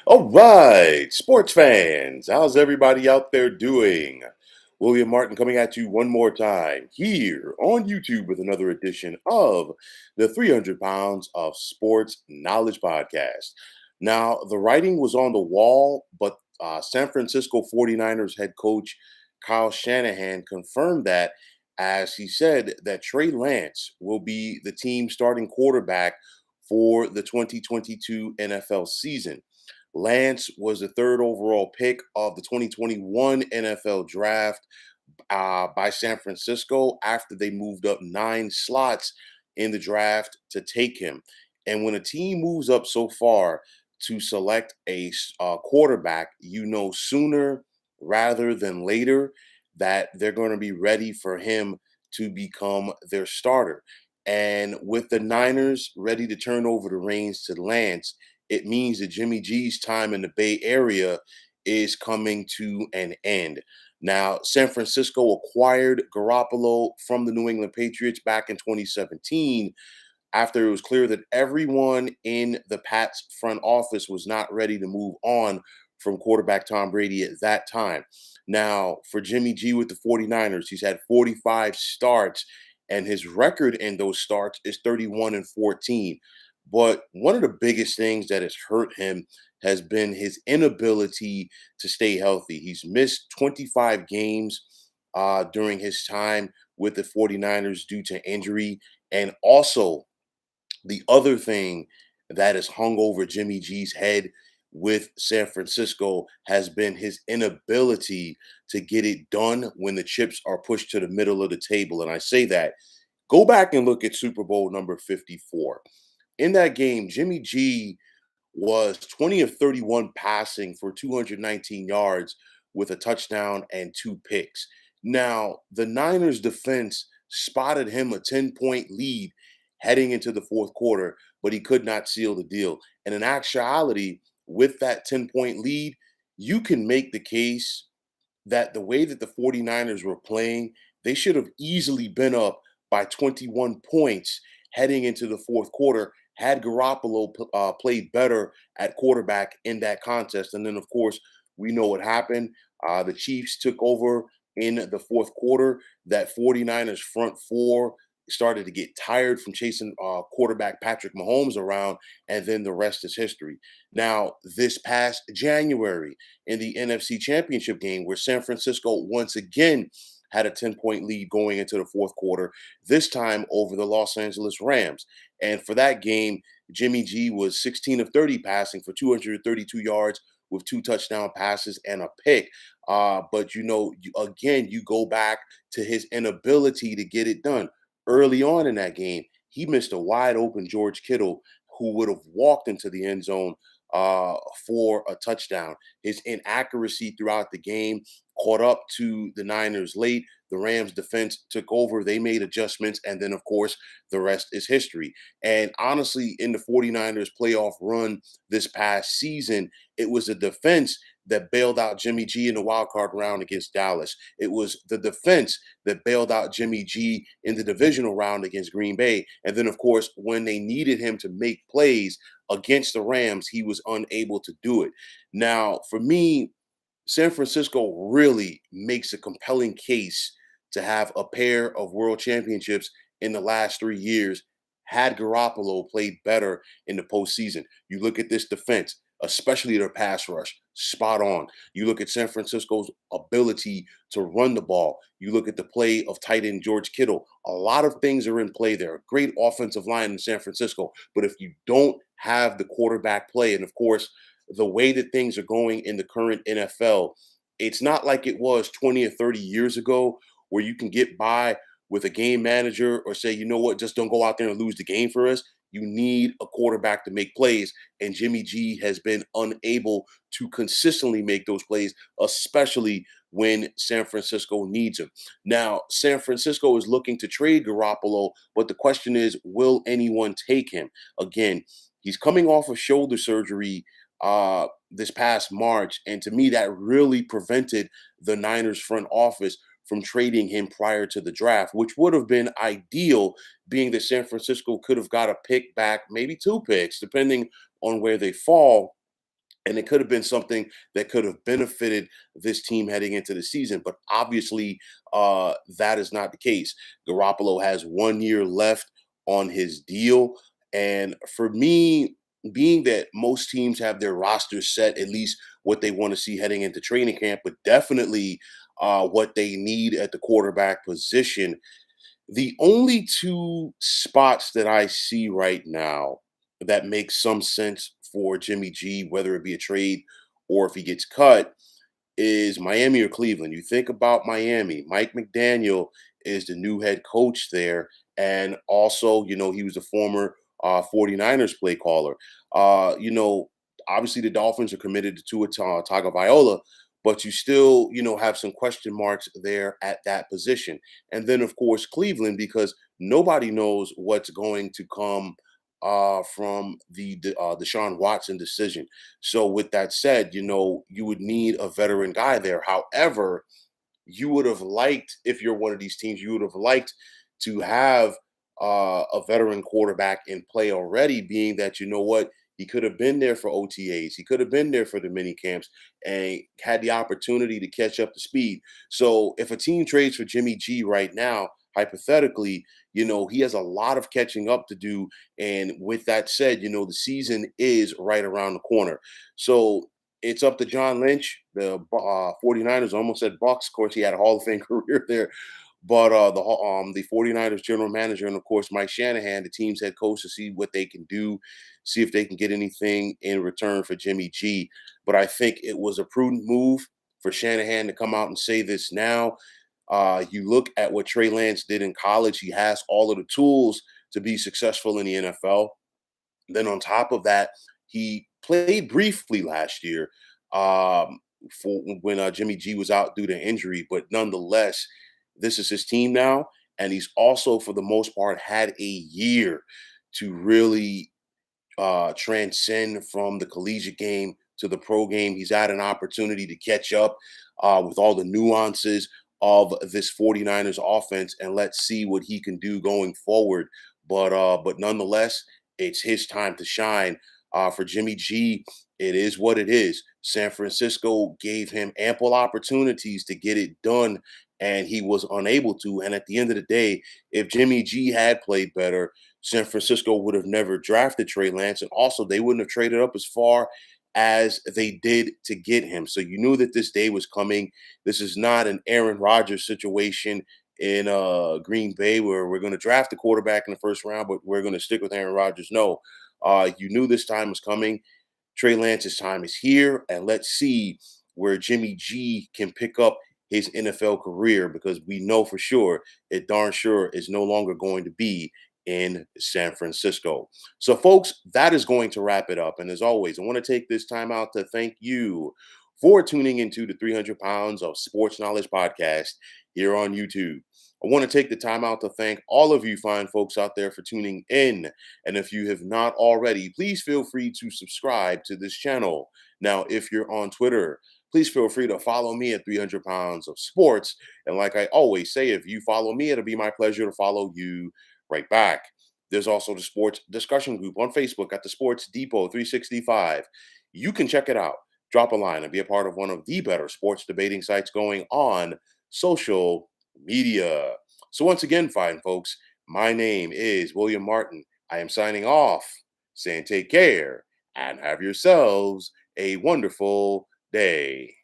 All right, sports fans, how's everybody out there doing? William Martin coming at you one more time here on YouTube with another edition of the 300 Pounds of Sports Knowledge Podcast. Now, the writing was on the wall, but San Francisco 49ers head coach Kyle Shanahan confirmed that as he said that Trey Lance will be the team's starting quarterback for the 2022 NFL season. Lance was the third overall pick of the 2021 NFL draft by San Francisco after they moved up 9 slots in the draft to take him. And when a team moves up so far to select a quarterback, you know sooner rather than later that they're going to be ready for him to become their starter. And with the Niners ready to turn over the reins to Lance, it means that Jimmy G's time in the Bay Area is coming to an end. Now, San Francisco acquired Garoppolo from the New England Patriots back in 2017 after it was clear that everyone in the Pats front office was not ready to move on from quarterback Tom Brady at that time. Now, for Jimmy G with the 49ers, he's had 45 starts, and his record in those starts is 31 and 14. But one of the biggest things that has hurt him has been his inability to stay healthy. He's missed 25 games during his time with the 49ers due to injury. And also, the other thing that has hung over Jimmy G's head with San Francisco has been his inability to get it done when the chips are pushed to the middle of the table. And I say that, go back and look at Super Bowl number 54. In that game, Jimmy G was 20 of 31 passing for 219 yards with a touchdown and 2 picks. Now, the Niners defense spotted him a 10-point lead heading into the fourth quarter, but he could not seal the deal. And in actuality, with that 10-point lead, you can make the case that the way that the 49ers were playing, they should have easily been up by 21 points heading into the fourth quarter had Garoppolo played better at quarterback in that contest. And then, of course, we know what happened. The Chiefs took over in the fourth quarter. That 49ers front four started to get tired from chasing quarterback Patrick Mahomes around, and then the rest is history. Now, this past January in the NFC Championship game, where San Francisco once again had a 10-point lead going into the fourth quarter, this time over the Los Angeles Rams. And for that game, Jimmy G was 16 of 30 passing for 232 yards with 2 touchdown passes and a pick. But again, you go back to his inability to get it done. Early on in that game, he missed a wide open George Kittle who would have walked into the end zone for a touchdown. His inaccuracy throughout the game caught up to the Niners late. The Rams defense took over. They made adjustments. And then, of course, the rest is history. And honestly, in the 49ers playoff run this past season, it was the defense that bailed out Jimmy G in the wild card round against Dallas. It was the defense that bailed out Jimmy G in the divisional round against Green Bay. And then, of course, when they needed him to make plays against the Rams, he was unable to do it. Now, for me, San Francisco really makes a compelling case to have a pair of world championships in the last 3 years had Garoppolo played better in the postseason. You look at this defense, especially their pass rush, spot on. You look at San Francisco's ability to run the ball. You look at the play of tight end George Kittle. A lot of things are in play there. A great offensive line in San Francisco. But if you don't have the quarterback play, and of course, the way that things are going in the current NFL, it's not like it was 20 or 30 years ago where you can get by with a game manager or say, you know what, just don't go out there and lose the game for us. You need a quarterback to make plays. And Jimmy G has been unable to consistently make those plays, especially when San Francisco needs him. Now, San Francisco is looking to trade Garoppolo, but the question is, will anyone take him? Again, he's coming off of shoulder surgery this past March. And to me, that really prevented the Niners front office from trading him prior to the draft, which would have been ideal, being that San Francisco could have got a pick back, maybe 2 picks, depending on where they fall And it could have been something that could have benefited this team heading into the season. But obviously, that is not the case. Garoppolo has 1 year left on his deal. And for me, being that most teams have their rosters set, at least what they want to see heading into training camp, but definitely what they need at the quarterback position, the only two spots that I see right now that makes some sense for Jimmy G, whether it be a trade or if he gets cut, is Miami or Cleveland. You think about Miami, Mike McDaniel is the new head coach there. And also, he was a former 49ers play caller. Obviously the Dolphins are committed to Tua Tagovailoa, but you still, have some question marks there at that position. And then, of course, Cleveland, because nobody knows what's going to come from the Deshaun Watson decision. So with that said, you would need a veteran guy there. However, you would have liked, if you're one of these teams, you would have liked to have a veteran quarterback in play already, being that, what, he could have been there for OTAs, he could have been there for the mini camps and had the opportunity to catch up to speed. So if a team trades for Jimmy G right now, hypothetically, he has a lot of catching up to do. And with that said, the season is right around the corner. So it's up to John Lynch. The 49ers almost said Bucks. Of course, he had a Hall of Fame career there. But the 49ers general manager and, of course, Mike Shanahan, the team's head coach, to see what they can do, see if they can get anything in return for Jimmy G. But I think it was a prudent move for Shanahan to come out and say this now. You look at what Trey Lance did in college, he has all of the tools to be successful in the NFL. Then on top of that, he played briefly last year for when Jimmy G was out due to injury, but nonetheless, this is his team now, and he's also, for the most part, had a year to really transcend from the collegiate game to the pro game. He's had an opportunity to catch up with all the nuances of this 49ers offense, and let's see what he can do going forward. But nonetheless, it's his time to shine. For Jimmy G, it is what it is. San Francisco gave him ample opportunities to get it done, and he was unable to. And at the end of the day, if Jimmy G had played better, San Francisco would have never drafted Trey Lance, and also they wouldn't have traded up as far as they did to get him. So you knew that this day was coming. This is not an Aaron Rodgers situation in Green Bay where we're going to draft a quarterback in the first round, but we're going to stick with Aaron Rodgers. No, you knew this time was coming. Trey Lance's time is here, and let's see where Jimmy G can pick up his NFL career, because we know for sure, it darn sure is no longer going to be in San Francisco. So, folks, that is going to wrap it up. And as always, I want to take this time out to thank you for tuning into the 300 Pounds of Sports Knowledge podcast here on YouTube. I want to take the time out to thank all of you fine folks out there for tuning in. And if you have not already, please feel free to subscribe to this channel. Now, if you're on Twitter, please feel free to follow me at 300 Pounds of Sports. And like I always say, if you follow me, it'll be my pleasure to follow you right back. There's also the sports discussion group on Facebook at the Sports Depot 365. You can check it out. Drop a line and be a part of one of the better sports debating sites going on social media. So once again, fine folks, my name is William Martin. I am signing off, saying take care and have yourselves a wonderful day.